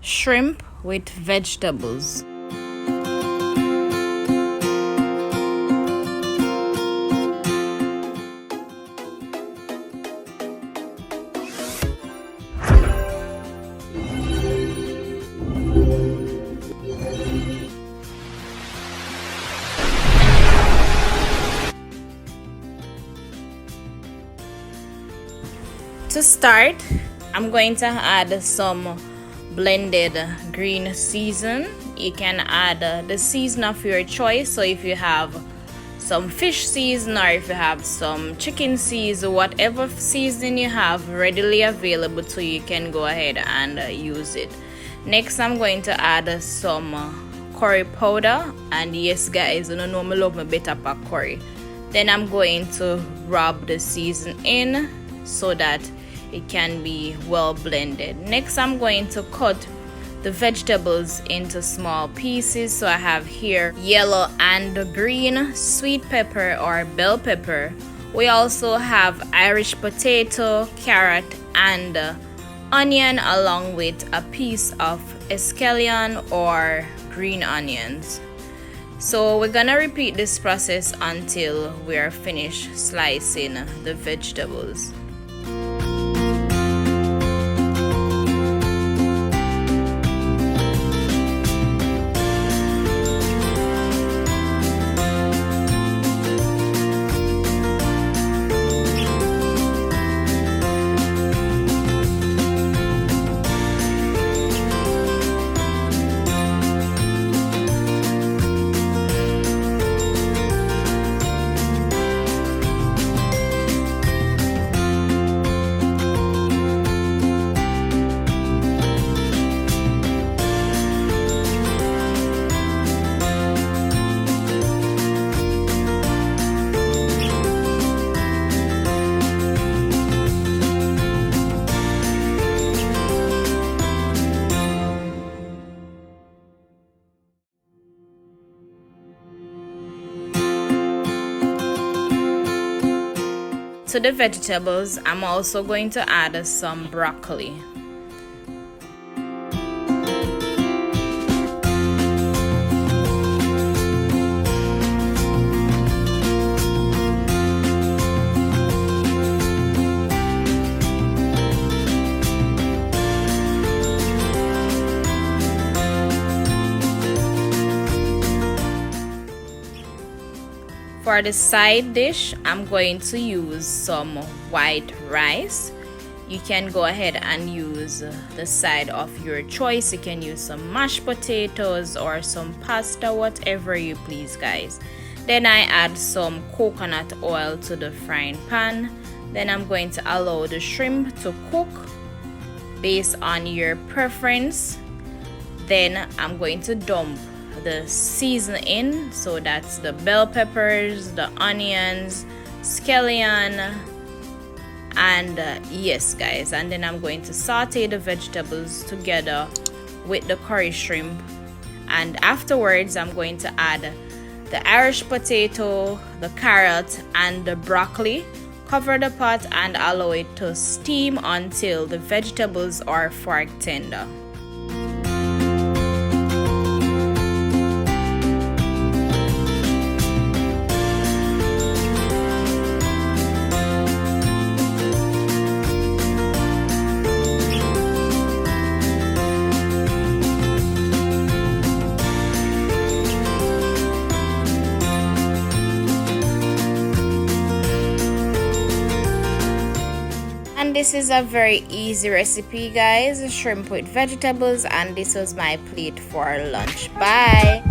shrimp with vegetables. To start, I'm going to add some blended green season. You can add the season of your choice. So if you have some fish season or if you have some chicken season, whatever season you have readily available to you, can go ahead and use it. Next, I'm going to add some curry powder, and yes guys, you know me love my better pack curry. Then I'm going to rub the season in so that it can be well blended. Next, I'm going to cut the vegetables into small pieces. So I have here yellow and green sweet pepper or bell pepper. We also have Irish potato, carrot, and onion, along with a piece of scallion or green onions. So we're gonna repeat this process until we're finished slicing the vegetables. To the vegetables, I'm also going to add some broccoli. For the side dish, I'm going to use some white rice. You can go ahead and use the side of your choice. You can use some mashed potatoes or some pasta, whatever you please guys. Then I add some coconut oil to the frying pan. Then I'm going to allow the shrimp to cook based on your preference. Then I'm going to dump the season in, so that's the bell peppers, the onions, scallion, and yes guys, and then I'm going to saute the vegetables together with the curry shrimp, and afterwards I'm going to add the Irish potato, the carrot, and the broccoli. Cover the pot and allow it to steam until the vegetables are fork tender. And this is a very easy recipe guys, shrimp with vegetables, and this was my plate for lunch. Bye.